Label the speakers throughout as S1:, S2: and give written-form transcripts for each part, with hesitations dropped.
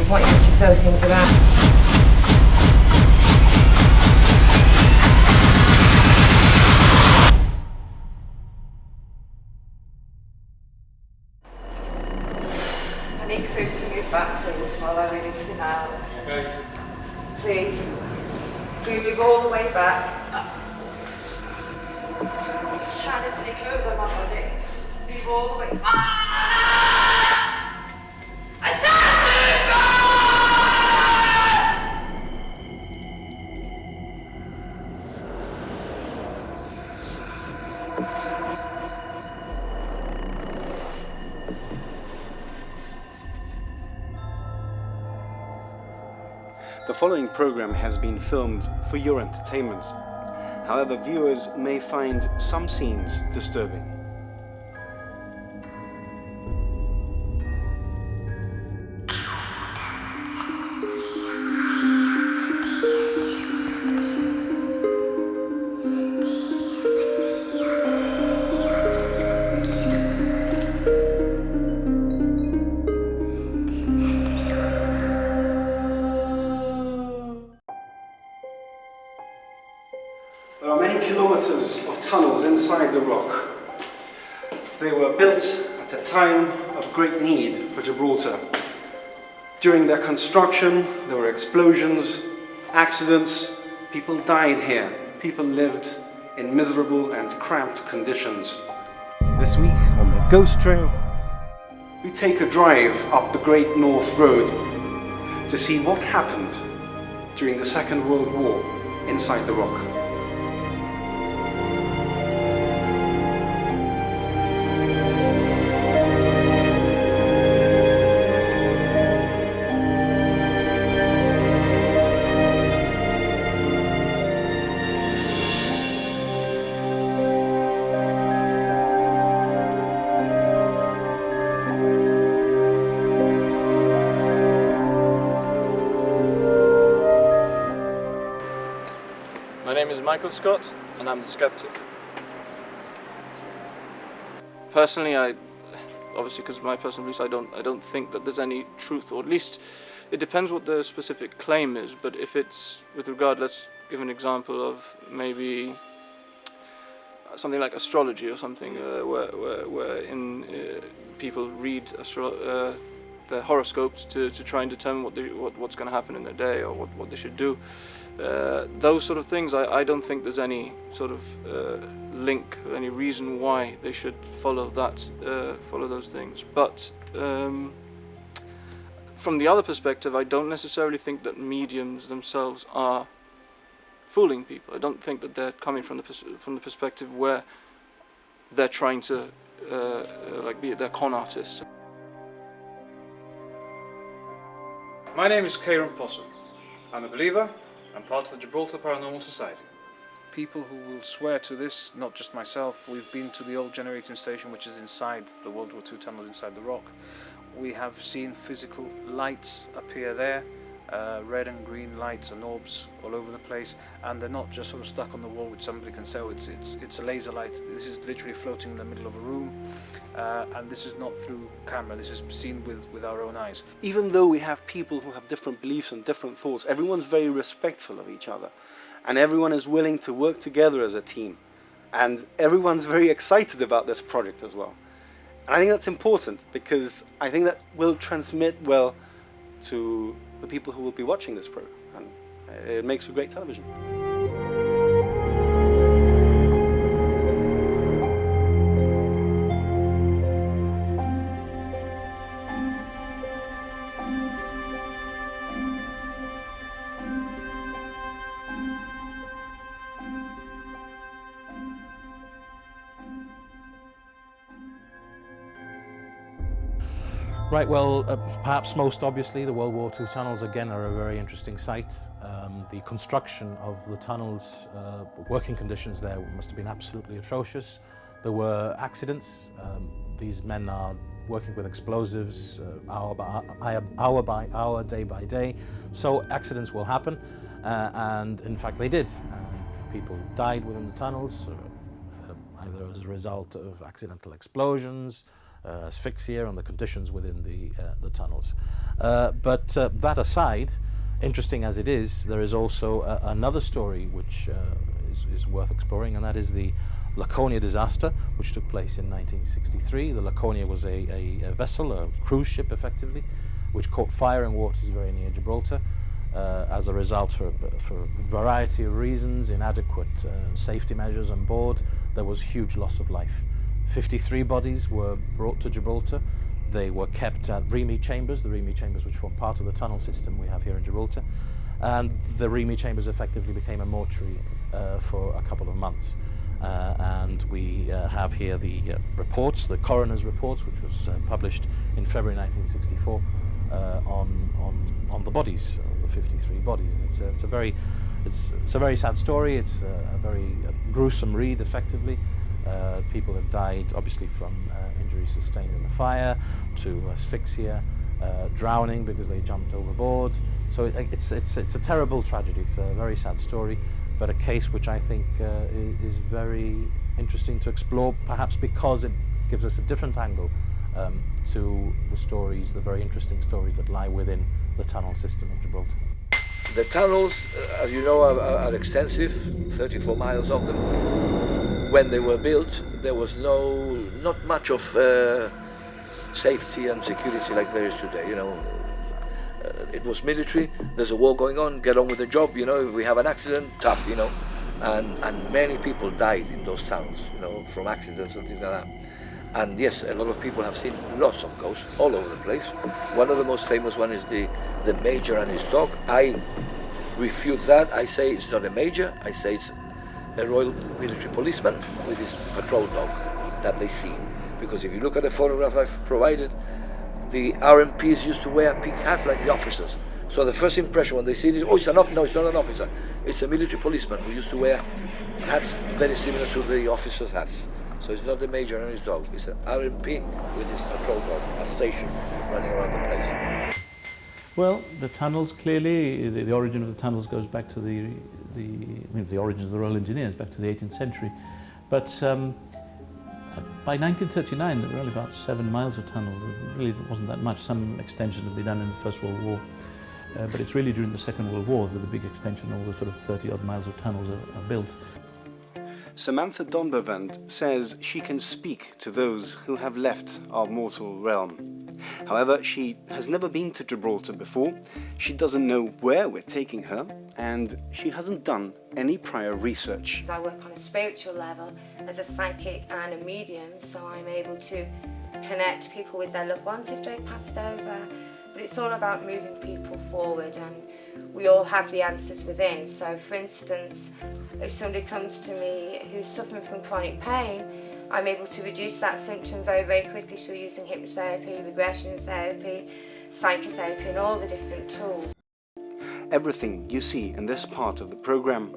S1: just want you to throw things around. I need food to move back, please, while I release him out.
S2: Okay.
S1: Please. Can we move all the way back? It's trying to take over my body. Just move all the way. I said move back!
S3: The following program has been filmed for your entertainment. However, viewers may find some scenes disturbing. There are many kilometers of tunnels inside the rock. They were built at a time of great need for Gibraltar. During their construction, there were explosions, accidents, people died here. People lived in miserable and cramped conditions. This week on the Ghost Trail, we take a drive up the Great North Road to see what happened during the Second World War inside the rock.
S2: My name is Michael Scott, and I'm the skeptic. Personally, obviously because of my personal beliefs, I don't think that there's any truth, or at least it depends what the specific claim is. But if it's with regard, let's give an example of maybe something like astrology or something, where people read their horoscopes to try and determine what's going to happen in their day, or what they should do. Those sort of things, I don't think there's any sort of link, any reason why they should follow those things. But from the other perspective, I don't necessarily think that mediums themselves are fooling people. I don't think that they're coming from the perspective where they're trying to they're con artists.
S4: My name is Kieran Possum. I'm a believer. I'm part of the Gibraltar Paranormal Society. People who will swear to this, not just myself, we've been to the old generating station which is inside the World War II tunnels inside the rock. We have seen physical lights appear there, red and green lights and orbs all over the place, and they're not just sort of stuck on the wall which somebody can say, oh, it's a laser light. This is literally floating in the middle of a room, and this is not through camera, this is seen with our own eyes.
S3: Even though we have people who have different beliefs and different thoughts, everyone's very respectful of each other, and everyone is willing to work together as a team, and everyone's very excited about this project as well. And I think that's important, because I think that will transmit well to the people who will be watching this program, and it makes for great television.
S5: Right, well, perhaps most obviously the World War II tunnels again are a very interesting site. The construction of the tunnels, working conditions there must have been absolutely atrocious. There were accidents. These men are working with explosives hour by hour, day by day. So accidents will happen, and in fact they did. People died within the tunnels, either as a result of accidental explosions, asphyxia and the conditions within the tunnels. But that aside, interesting as it is, there is also another story which is worth exploring, and that is the Laconia disaster, which took place in 1963. The Laconia was a vessel, a cruise ship effectively, which caught fire in waters very near Gibraltar. As a result, for a variety of reasons, inadequate safety measures on board, there was huge loss of life. 53 bodies were brought to Gibraltar. They were kept at Remy chambers, the Remy chambers which form part of the tunnel system we have here in Gibraltar. And the Remy chambers effectively became a mortuary for a couple of months. And we have here the reports, the coroner's reports, which was published in February 1964 on the bodies, on the 53 bodies. And it's a very sad story. It's a very gruesome read, effectively. People have died, obviously, from injuries sustained in the fire, to asphyxia, drowning because they jumped overboard. So it's a terrible tragedy. It's a very sad story, but a case which I think is very interesting to explore, perhaps because it gives us a different angle to the stories, the very interesting stories that lie within the tunnel system of Gibraltar.
S6: The tunnels, as you know, are extensive, 34 miles of them. When they were built, there was not much of safety and security like there is today. It was military. There's a war going on. Get on with the job. If we have an accident, tough. And many people died in those tunnels. From accidents and things like that. And yes, a lot of people have seen lots of ghosts all over the place. One of the most famous one is the Major and his dog. I refute that. I say it's not a Major. I say it's a Royal Military policeman with his patrol dog that they see. Because if you look at the photograph I've provided, the RMPs used to wear peaked hats like the officers. So the first impression when they see this, no, it's not an officer. It's a military policeman who used to wear hats very similar to the officers' hats. So it's not the Major and his dog, it's an RMP with his patrol dog, a station running around the place.
S7: Well, the tunnels, clearly, the origin of the tunnels goes back to the origin of the Royal Engineers, back to the 18th century. But by 1939, there were only about 7 miles of tunnels. It really wasn't that much. Some extensions had been done in the First World War. But it's really during the Second World War that the big extension, all the sort of 30-odd miles of tunnels are built.
S3: Samantha Donbevand says she can speak to those who have left our mortal realm. However, she has never been to Gibraltar before, she doesn't know where we're taking her, and she hasn't done any prior research.
S8: I work on a spiritual level as a psychic and a medium, so I'm able to connect people with their loved ones if they've passed over. But it's all about moving people forward, and we all have the answers within. So for instance, if somebody comes to me who's suffering from chronic pain, I'm able to reduce that symptom very, very quickly through using hypnotherapy, regression therapy, psychotherapy, and all the different tools.
S3: Everything you see in this part of the program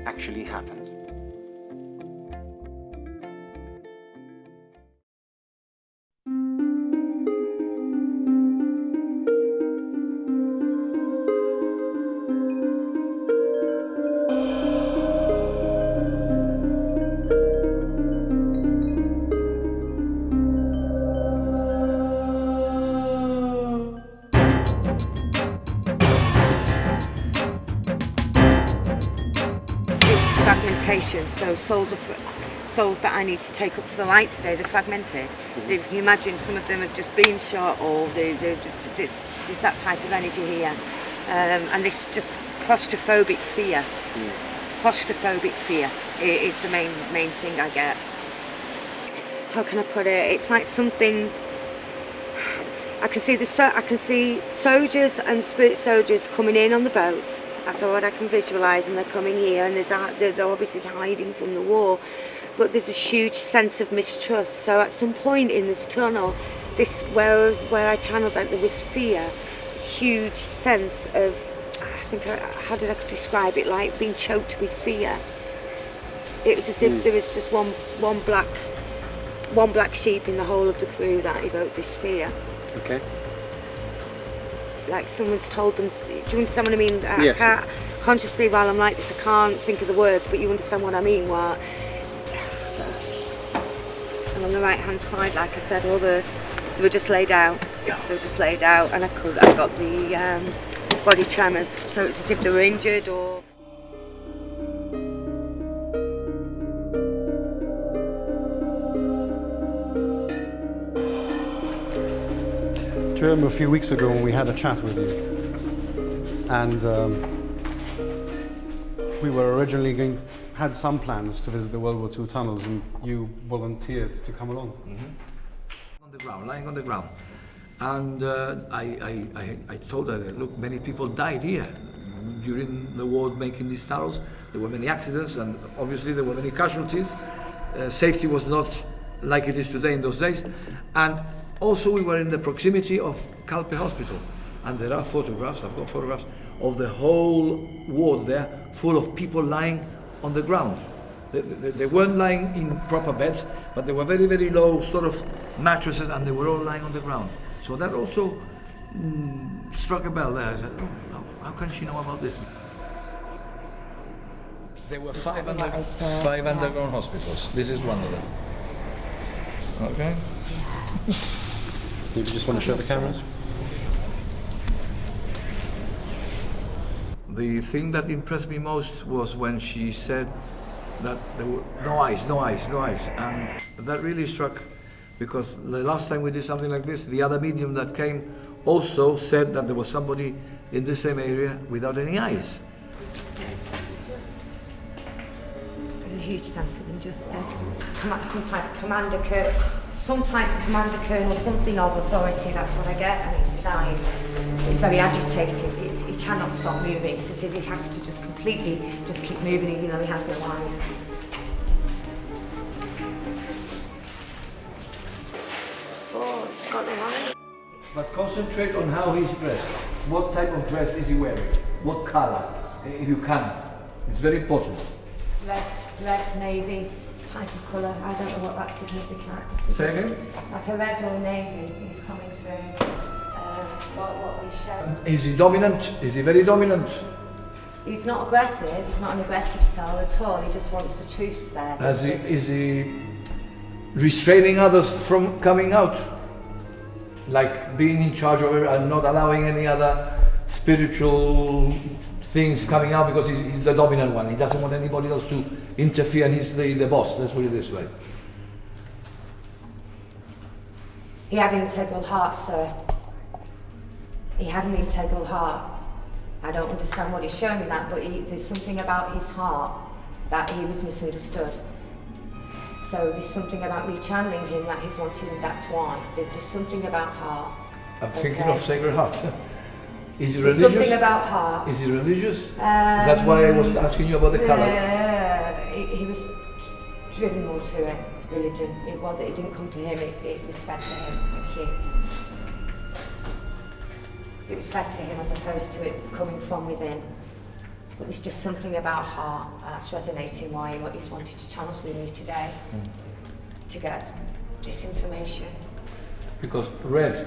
S3: actually happened.
S8: Fragmentation, so souls that I need to take up to the light today, they're fragmented. If you imagine, some of them have just been shot, or there's that type of energy here. And this just claustrophobic fear. Claustrophobic fear is the main thing I get. How can I put it? It's like something. I can see soldiers and spirit soldiers coming in on the boats. That's what I can visualise, and they're coming here, and they're obviously hiding from the war, but there's a huge sense of mistrust. So at some point in this tunnel, where I channeled that, there was fear, huge sense of, how did I describe it, like being choked with fear. It was as if there was just one black sheep in the whole of the crew that evoked this fear.
S3: Okay.
S8: Like someone's told them, do you understand what I mean?
S3: Yes.
S8: I can't, consciously while I'm like this, I can't think of the words, but you understand what I mean. on the right hand side, like I said, they were just laid out.
S6: Yeah.
S8: They were just laid out, and I got the body tremors, so it's as if they were injured or.
S3: Do you remember a few weeks ago when we had a chat with you? And we were originally had some plans to visit the World War II tunnels, and you volunteered to come along.
S6: On the ground, lying on the ground. And I told her that, look, many people died here during the war making these tunnels. There were many accidents, and obviously there were many casualties. Safety was not like it is today in those days. And also we were in the proximity of Calpe Hospital. And there are photographs, I've got photographs, of the whole ward there full of people lying on the ground. They weren't lying in proper beds, but they were very, very low sort of mattresses, and they were all lying on the ground. So that also struck a bell there. I said, oh, how can she know about this? There were five underground hospitals. This is one of them. Okay.
S3: You just want to show the cameras?
S6: The thing that impressed me most was when she said that there were no eyes, no eyes, no eyes. And that really struck, because the last time we did something like this, the other medium that came also said that there was somebody in the same area without any eyes.
S8: There's a huge sense of injustice. Some type of commander colonel, something of authority, that's what I get, and it's his eyes. It's very agitated. He cannot stop moving. It's as if he has to just completely just keep moving even though he has no eyes. Oh, it's got no eyes.
S6: But concentrate on how he's dressed. What type of dress is he wearing? What color, if you can. It's very important.
S8: Red, navy type of colour. I don't know what that's significant.
S6: Say again?
S8: Like a red or navy is coming through. What we show.
S6: Is he dominant? Is he very dominant?
S8: He's not aggressive. He's not an aggressive cell at all. He just wants the truth there.
S6: Is he restraining others from coming out? Like being in charge of it and not allowing any other spiritual things coming out because he's the dominant one. He doesn't want anybody else to interfere, and he's the boss. Let's put it this way.
S8: He had an integral heart, sir. He had an integral heart. I don't understand what he's showing me that, but there's something about his heart that he was misunderstood. So there's something about me channeling him that he's wanting, that's why. There's something about heart.
S6: I'm thinking of Sacred Heart. Is he
S8: There's
S6: religious?
S8: something about heart.
S6: Is he religious? That's why I was asking you about the colour.
S8: He was driven more to it, religion. It didn't come to him, it was fed to him. Thank you. It was fed to him as opposed to it coming from within. But there's just something about heart that's resonating why what he's wanted to channel through me today to get this information.
S6: Because red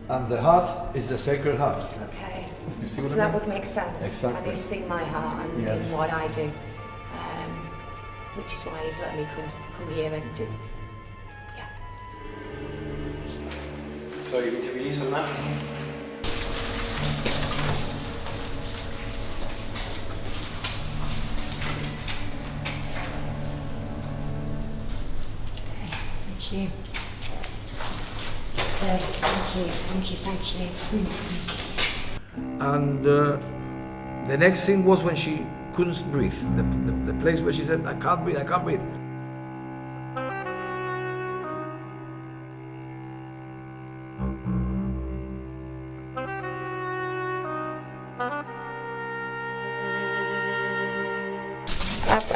S6: and the heart is the Sacred Heart.
S8: Okay.
S6: You see what
S8: So
S6: I
S8: that
S6: mean?
S8: would make sense.
S6: Exactly.
S8: And he's seen my heart and
S6: Yes.
S8: in what I do. Which is why he's let me come here and do. Yeah.
S3: So you need to release on that?
S8: Thank you. Thank you.
S6: And the next thing was when she couldn't breathe. The place where she said, I can't breathe.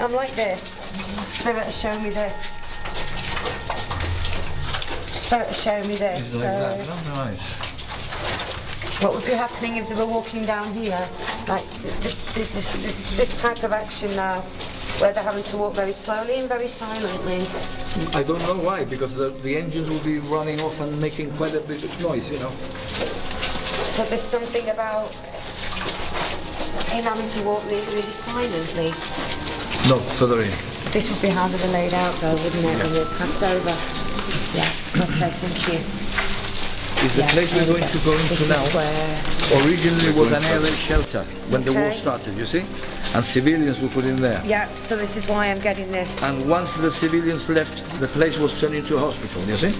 S8: I'm like this. Spirit show me this. Spirit show me this.
S6: It's like that. Oh, nice.
S8: What would be happening if they were walking down here? Like this type of action now, where they're having to walk very slowly and very silently.
S6: I don't know why, because the engines will be running off and making quite a bit of noise, you know.
S8: But there's something about him having to walk really silently.
S6: No, further in.
S8: This would be how they were laid out though, wouldn't it? And they're passed over. Yeah, okay, thank you.
S6: Is the place we're going to go into
S8: This
S6: now
S8: is where...
S6: originally was an air raid shelter when the war
S8: Okay.
S6: started, you see? And civilians were put in there.
S8: Yeah, so this is why I'm getting this.
S6: And once the civilians left, the place was turned into a hospital, you see?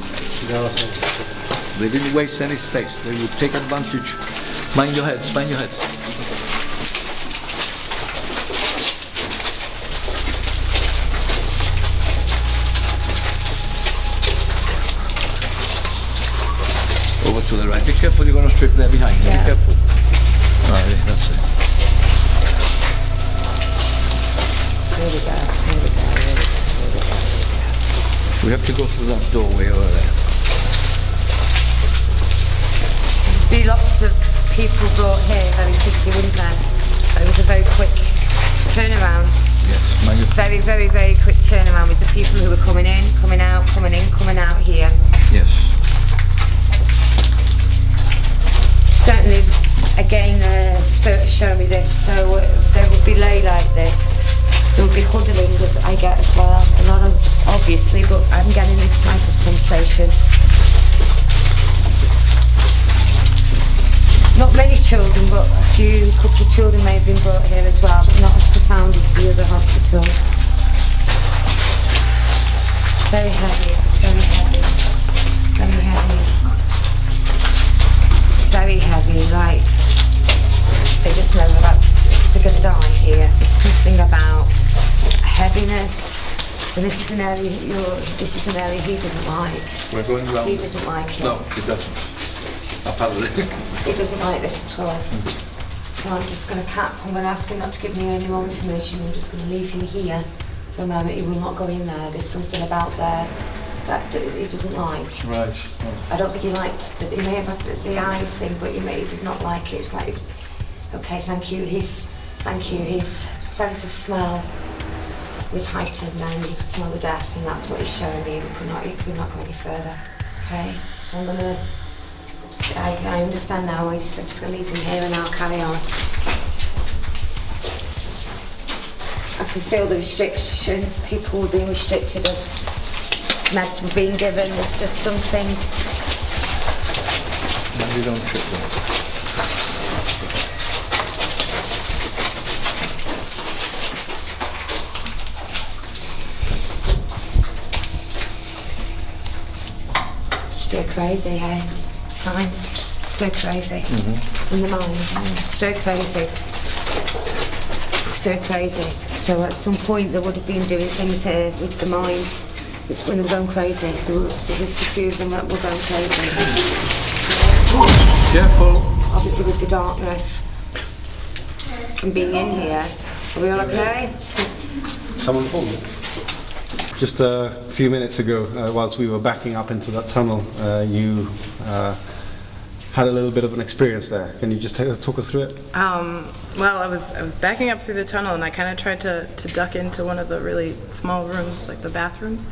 S6: They didn't waste any space. They would take advantage. Mind your heads, mind your heads. Over to the right. Be careful, you're going to strip there behind.
S8: Yeah.
S6: Be careful. Right, that's it.
S8: Here we go, here we go, here we go, here we go, here we go.
S6: We have to go through that doorway over there.
S8: Be lots of people brought here very quickly, wouldn't there? It was a very quick turnaround.
S6: Yes, mind your...
S8: Very, very, very quick turnaround with the people who were coming in, coming out, coming in, coming out here.
S6: Yes.
S8: Certainly, again, the spirit has shown me this, so there would be lay like this. There would be huddling, as I get as well. A lot of, obviously, but I'm getting this type of sensation. Not many children, but a couple of children may have been brought here as well, but not as profound as the other hospital. Very heavy, very heavy, very heavy. Very heavy, like they just know about they're gonna die here. There's something about heaviness. And this is an area he doesn't like.
S6: We're going round.
S8: He doesn't like it.
S6: No, he doesn't. Apparently.
S8: He doesn't like this at all. So I'm just going to I'm going to ask him not to give me any more information. I'm just going to leave him here for a moment. He will not go in there. There's something about there that he doesn't like.
S6: Right.
S8: I don't think he liked that. He may have had the eyes thing, but he did not like it. It's like, okay, thank you. His sense of smell was heightened now. He could smell the death, and that's what he's showing me. He could not go any further. Okay, so I'm gonna. I understand now. I'm just going to leave him here and I'll carry on. I can feel the restriction. People were being restricted as meds were being given. There's just something.
S6: And you don't trip them.
S8: Stir crazy, eh? Times. Stir crazy. In the mind. Stir crazy. Stir crazy. So at some point they would have been doing things here with the mind when they were going crazy. There was a few of them that were going crazy.
S6: Careful.
S8: Obviously with the darkness and being in here. Are we all okay?
S3: Someone phoned me. Just a few minutes ago, whilst we were backing up into that tunnel, you had a little bit of an experience there. Can you just talk us through it?
S9: Well, I was backing up through the tunnel and I kind of tried to duck into one of the really small rooms, like the bathrooms,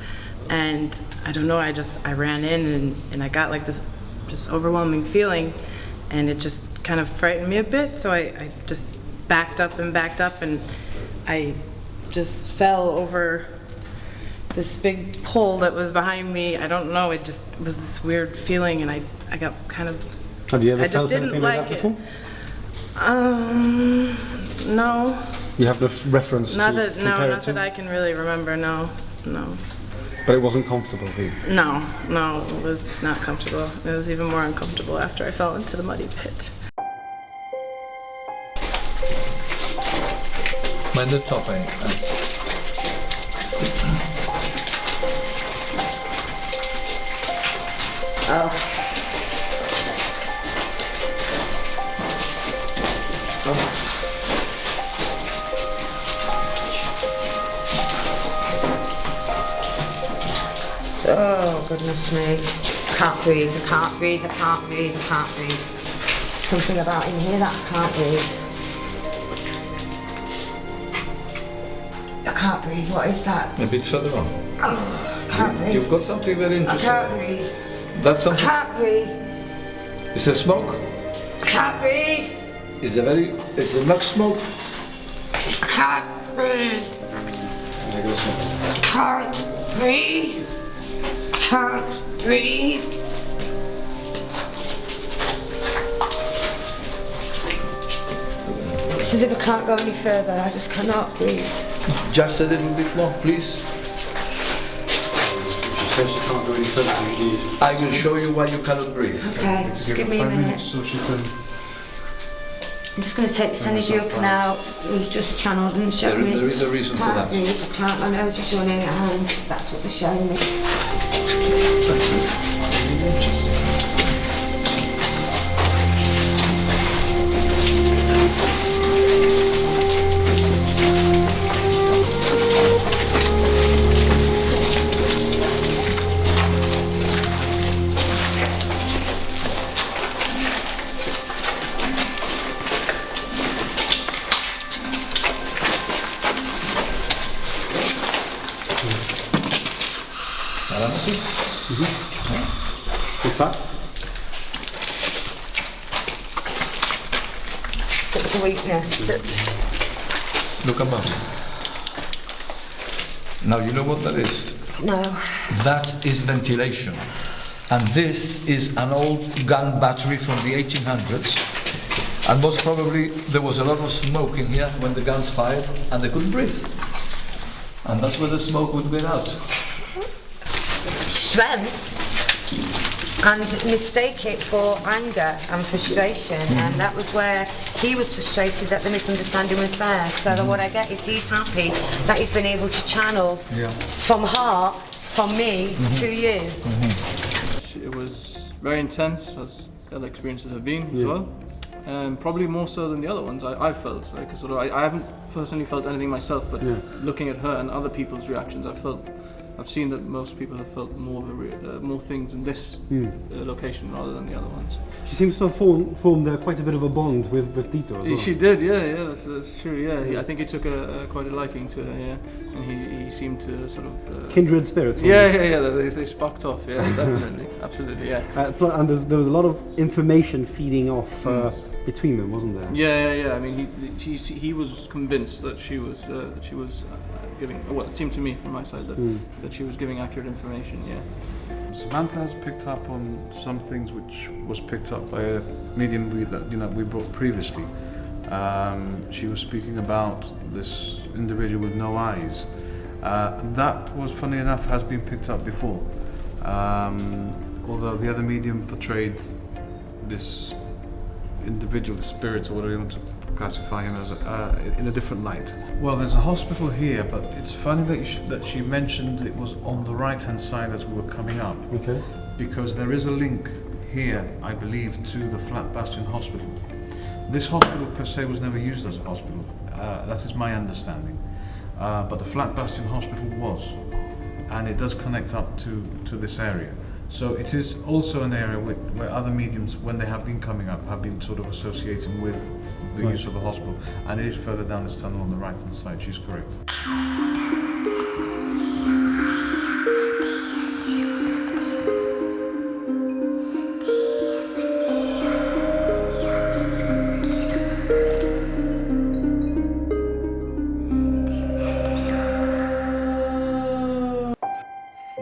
S9: and I don't know, I ran in and I got like this just overwhelming feeling, and it just kind of frightened me a bit, so I just backed up and I just fell over this big pole that was behind me. I don't know, it just was this weird feeling, and I got kind of...
S3: Have you ever
S9: I just
S3: felt
S9: didn't
S3: anything
S9: like
S3: like that
S9: it.
S3: before?
S9: No.
S3: You have no reference to compare
S9: Not
S3: it to?
S9: that I can really remember, no.
S3: But it wasn't comfortable for you?
S9: No, it was not comfortable. It was even more uncomfortable after I fell into the muddy pit.
S6: Mind the top end.
S8: Oh. Oh, goodness me. I can't breathe. Something about in here that I can't breathe. I can't breathe. What is that?
S6: A bit further on.
S8: Oh, I can't breathe.
S6: You've got something very
S8: I
S6: interesting.
S8: can't breathe.
S6: That's
S8: I
S6: something.
S8: can't breathe.
S6: Is there smoke?
S8: I can't breathe.
S6: Is there much smoke?
S8: I can't breathe. I can't breathe. I can't breathe. It's as if I can't go any further, I just cannot breathe.
S6: Just a little bit more, please.
S3: She says she can't go any further.
S6: I will show you why you cannot breathe.
S8: Okay, just give me a minute.
S3: So she can...
S8: I'm just going to take this energy up now. It was just channeled and showed me.
S6: There is a reason for
S8: Can't
S6: that.
S8: breathe, I can't, my nose is running and that's what they're showing me.
S3: What's that?
S8: Such a weakness, such...
S6: Look above. Now you know what that is?
S8: No.
S6: That is ventilation. And this is an old gun battery from the 1800s. And most probably there was a lot of smoke in here when the guns fired and they couldn't breathe. And that's where the smoke would get out.
S8: Strength and mistake it for anger and frustration, and that was where he was frustrated that the misunderstanding was there. So what I get is he's happy that he's been able to channel from heart, from me to you.
S2: It was very intense, as the other experiences have been as well. Probably more so than the other ones I felt. Like sort of, I haven't personally felt anything myself, but looking at her and other people's reactions, I've seen that most people have felt more things in this location rather than the other ones.
S3: She seems to have formed quite a bit of a bond with Tito as well.
S2: She did, yeah, that's true, yeah. I think he took quite a liking to her, yeah, and he seemed to sort of...
S3: Kindred spirits.
S2: Yeah, they sparked off, yeah, definitely, absolutely, yeah.
S3: And there was a lot of information feeding off between them, wasn't there?
S2: Yeah. I mean, he was convinced that she was giving. Well, it seemed to me from my side that she was giving accurate information. Yeah.
S4: Samantha has picked up on some things which was picked up by a medium we brought previously. She was speaking about this individual with no eyes. That was, funny enough, has been picked up before. Although the other medium portrayed this individual, the spirit, or whatever you want to classify him as, in a different light. Well, there's a hospital here, but it's funny that she mentioned it was on the right-hand side as we were coming up.
S3: Okay.
S4: Because there is a link here, I believe, to the Flat Bastion Hospital. This hospital per se was never used as a hospital. That is my understanding. But the Flat Bastion Hospital was, and it does connect up to this area. So it is also an area where other mediums, when they have been coming up, have been sort of associating with the use of a hospital. And it is further down this tunnel on the right-hand side, she's correct.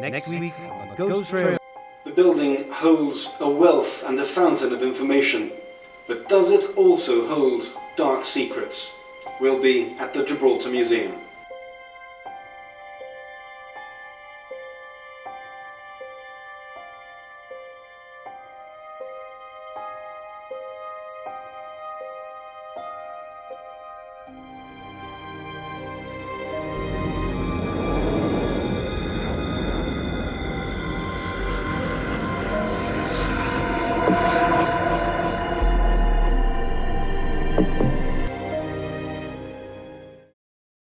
S3: Next week on Ghost Trail. The building holds a wealth and a fountain of information, but does it also hold dark secrets? We'll be at the Gibraltar Museum.